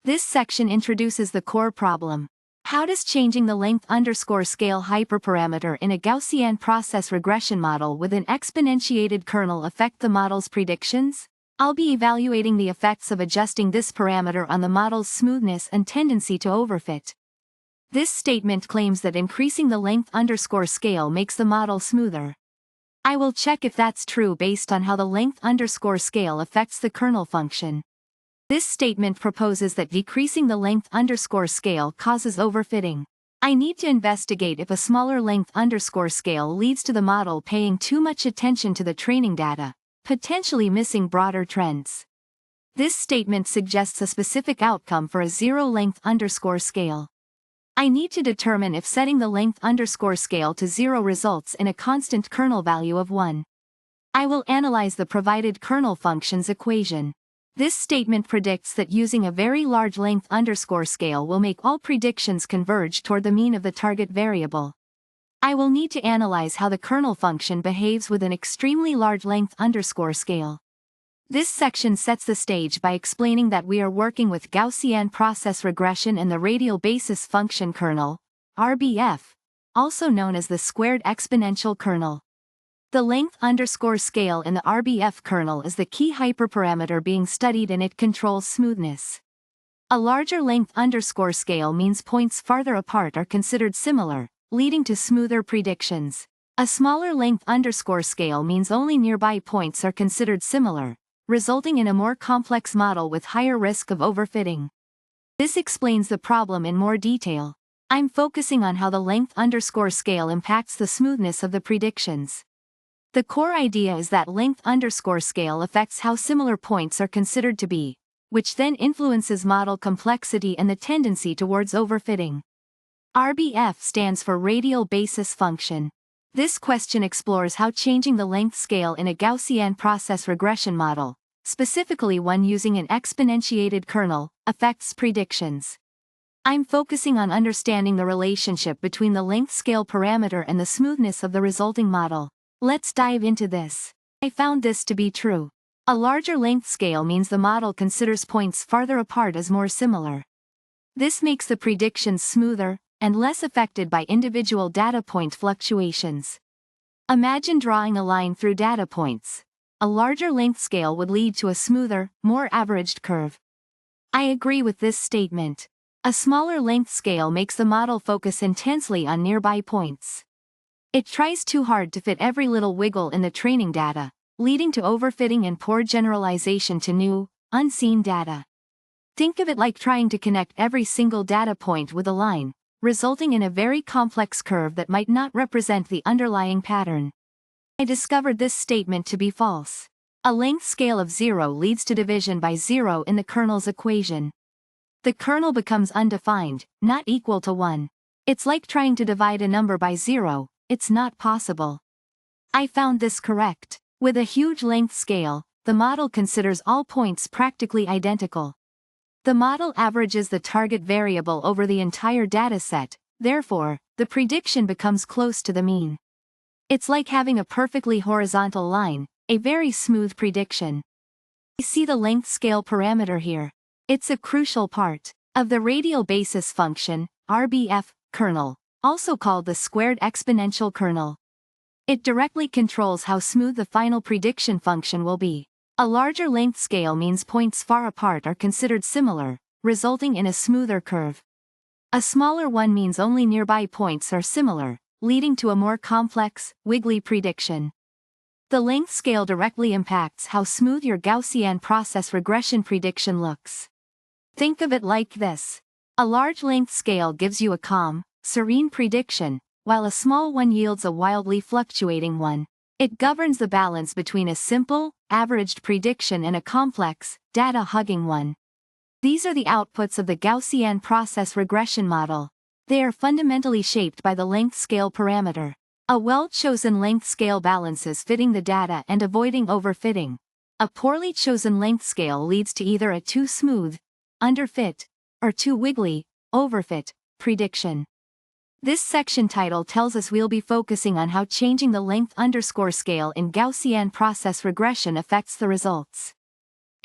This section introduces the core problem. How does changing the length_scale hyperparameter in a Gaussian process regression model with an exponentiated kernel affect the model's predictions? I'll be evaluating the effects of adjusting this parameter on the model's smoothness and tendency to overfit. This statement claims that increasing the length_scale makes the model smoother. I will check if that's true based on how the length_scale affects the kernel function. This statement proposes that decreasing the length_scale causes overfitting. I need to investigate if a smaller length_scale leads to the model paying too much attention to the training data, potentially missing broader trends. This statement suggests a specific outcome for a zero length_scale. I need to determine if setting the length_scale to 0 results in a constant kernel value of 1. I will analyze the provided kernel function's equation. This statement predicts that using a very large length_scale will make all predictions converge toward the mean of the target variable. I will need to analyze how the kernel function behaves with an extremely large length_scale. This section sets the stage by explaining that we are working with Gaussian process regression and the radial basis function kernel, RBF, also known as the squared exponential kernel. The length_scale in the RBF kernel is the key hyperparameter being studied, and it controls smoothness. A larger length_scale means points farther apart are considered similar, leading to smoother predictions. A smaller length_scale means only nearby points are considered similar, resulting in a more complex model with higher risk of overfitting. This explains the problem in more detail. I'm focusing on how the length_scale impacts the smoothness of the predictions. The core idea is that length_scale affects how similar points are considered to be, which then influences model complexity and the tendency towards overfitting. RBF stands for radial basis function. This question explores how changing the length scale in a Gaussian process regression model, specifically one using an exponentiated kernel, affects predictions. I'm focusing on understanding the relationship between the length scale parameter and the smoothness of the resulting model. Let's dive into this. I found this to be true. A larger length scale means the model considers points farther apart as more similar. This makes the predictions smoother and less affected by individual data point fluctuations. Imagine drawing a line through data points. A larger length scale would lead to a smoother, more averaged curve. I agree with this statement. A smaller length scale makes the model focus intensely on nearby points. It tries too hard to fit every little wiggle in the training data, leading to overfitting and poor generalization to new, unseen data. Think of it like trying to connect every single data point with a line, resulting in a very complex curve that might not represent the underlying pattern. I discovered this statement to be false. A length scale of 0 leads to division by 0 in the kernel's equation. The kernel becomes undefined, not equal to 1. It's like trying to divide a number by 0. It's not possible. I found this correct. With a huge length scale, the model considers all points practically identical. The model averages the target variable over the entire dataset, therefore, the prediction becomes close to the mean. It's like having a perfectly horizontal line, a very smooth prediction. You see the length scale parameter here. It's a crucial part of the radial basis function, RBF, kernel, also called the squared exponential kernel. It directly controls how smooth the final prediction function will be. A larger length scale means points far apart are considered similar, resulting in a smoother curve. A smaller one means only nearby points are similar, leading to a more complex, wiggly prediction. The length scale directly impacts how smooth your Gaussian process regression prediction looks. Think of it like this. A large length scale gives you a calm, serene prediction, while a small one yields a wildly fluctuating one. It governs the balance between a simple, averaged prediction and a complex, data-hugging one. These are the outputs of the Gaussian process regression model. They are fundamentally shaped by the length scale parameter. A well-chosen length scale balances fitting the data and avoiding overfitting. A poorly chosen length scale leads to either a too smooth, underfit, or too wiggly, overfit, prediction. This section title tells us we'll be focusing on how changing the length_scale in Gaussian process regression affects the results.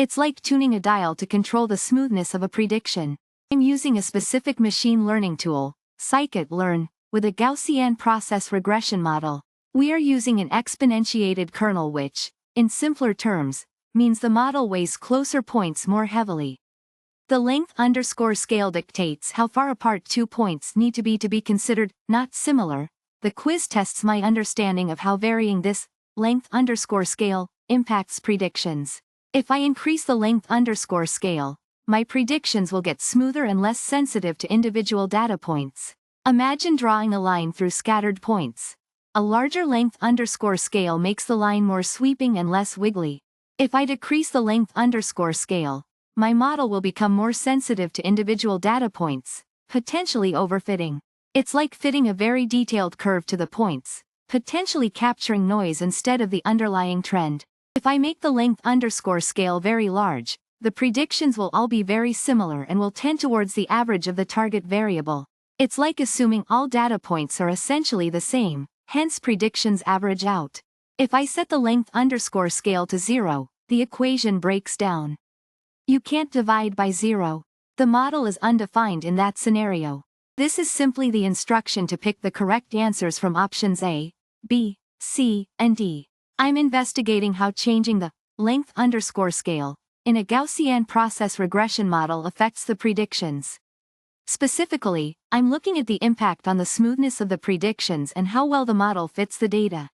It's like tuning a dial to control the smoothness of a prediction. I'm using a specific machine learning tool, scikit-learn, with a Gaussian process regression model. We are using an exponentiated kernel which, in simpler terms, means the model weighs closer points more heavily. The length_scale dictates how far apart 2 points need to be considered not similar. The quiz tests my understanding of how varying this length_scale impacts predictions. If I increase the length_scale, my predictions will get smoother and less sensitive to individual data points. Imagine drawing a line through scattered points. A larger length_scale makes the line more sweeping and less wiggly. If I decrease the length_scale, my model will become more sensitive to individual data points, potentially overfitting. It's like fitting a very detailed curve to the points, potentially capturing noise instead of the underlying trend. If I make the length_scale very large, the predictions will all be very similar and will tend towards the average of the target variable. It's like assuming all data points are essentially the same, hence predictions average out. If I set the length_scale to 0, the equation breaks down. You can't divide by 0. The model is undefined in that scenario. This is simply the instruction to pick the correct answers from options A, B, C, and D. I'm investigating how changing the length_scale in a Gaussian process regression model affects the predictions. Specifically, I'm looking at the impact on the smoothness of the predictions and how well the model fits the data.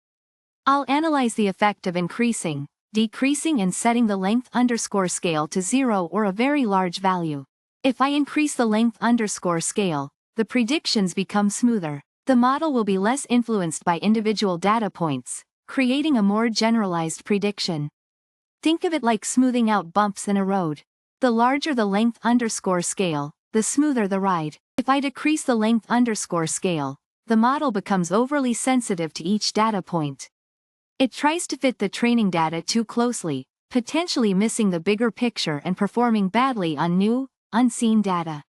I'll analyze the effect of increasing, decreasing and setting the length_scale to 0 or a very large value. If I increase the length_scale, the predictions become smoother. The model will be less influenced by individual data points, creating a more generalized prediction. Think of it like smoothing out bumps in a road. The larger the length_scale, the smoother the ride. If I decrease the length_scale, the model becomes overly sensitive to each data point. It tries to fit the training data too closely, potentially missing the bigger picture and performing badly on new, unseen data.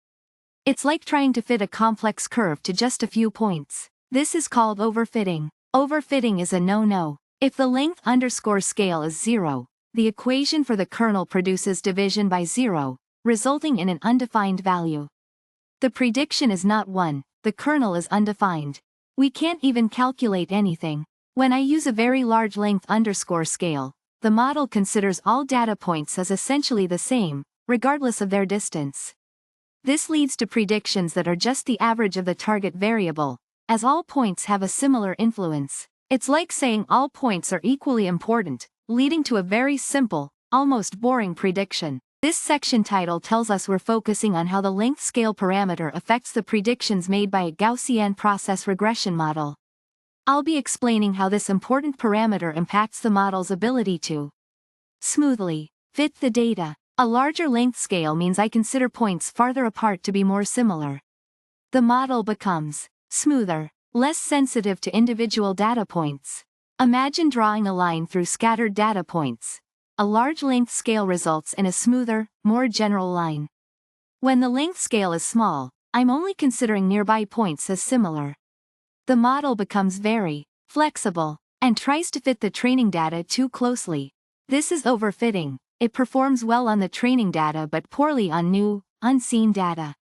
It's like trying to fit a complex curve to just a few points. This is called overfitting. Overfitting is a no-no. If the length_scale is 0, the equation for the kernel produces division by 0, resulting in an undefined value. The prediction is not 1, the kernel is undefined. We can't even calculate anything. When I use a very large length_scale, the model considers all data points as essentially the same, regardless of their distance. This leads to predictions that are just the average of the target variable, as all points have a similar influence. It's like saying all points are equally important, leading to a very simple, almost boring prediction. This section title tells us we're focusing on how the length scale parameter affects the predictions made by a Gaussian process regression model. I'll be explaining how this important parameter impacts the model's ability to smoothly fit the data. A larger length scale means I consider points farther apart to be more similar. The model becomes smoother, less sensitive to individual data points. Imagine drawing a line through scattered data points. A large length scale results in a smoother, more general line. When the length scale is small, I'm only considering nearby points as similar. The model becomes very flexible and tries to fit the training data too closely. This is overfitting. It performs well on the training data but poorly on new, unseen data.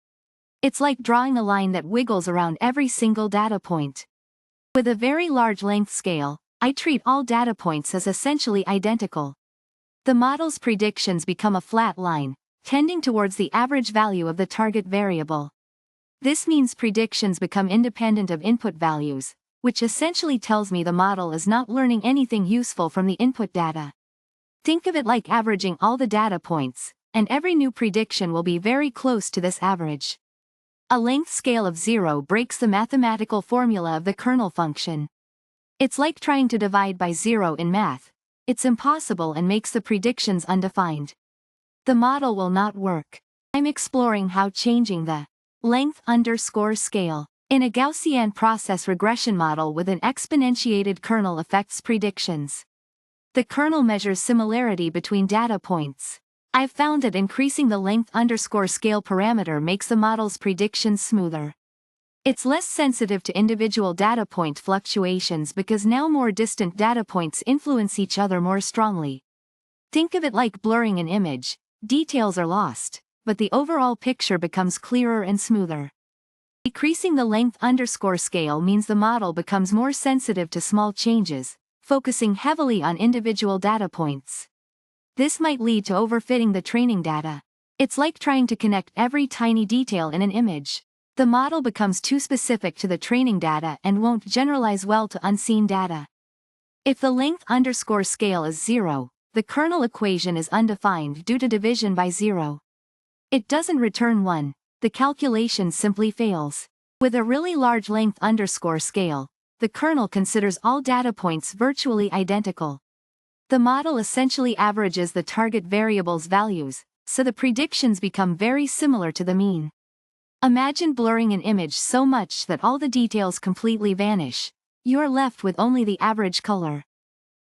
It's like drawing a line that wiggles around every single data point. With a very large length scale, I treat all data points as essentially identical. The model's predictions become a flat line, tending towards the average value of the target variable. This means predictions become independent of input values, which essentially tells me the model is not learning anything useful from the input data. Think of it like averaging all the data points, and every new prediction will be very close to this average. A length scale of 0 breaks the mathematical formula of the kernel function. It's like trying to divide by 0 in math. It's impossible and makes the predictions undefined. The model will not work. I'm exploring how changing the length_scale in a Gaussian process regression model with an exponentiated kernel affects predictions. The kernel measures similarity between data points. I've found that increasing the length_scale parameter makes the model's predictions smoother. It's less sensitive to individual data point fluctuations because now more distant data points influence each other more strongly. Think of it like blurring an image. Details are lost, but the overall picture becomes clearer and smoother. Decreasing the length underscore scale means the model becomes more sensitive to small changes, focusing heavily on individual data points. This might lead to overfitting the training data. It's like trying to connect every tiny detail in an image. The model becomes too specific to the training data and won't generalize well to unseen data. If the length underscore scale is 0, the kernel equation is undefined due to division by 0. It doesn't return 1, the calculation simply fails. With a really large length underscore scale, the kernel considers all data points virtually identical. The model essentially averages the target variable's values, so the predictions become very similar to the mean. Imagine blurring an image so much that all the details completely vanish. You're left with only the average color.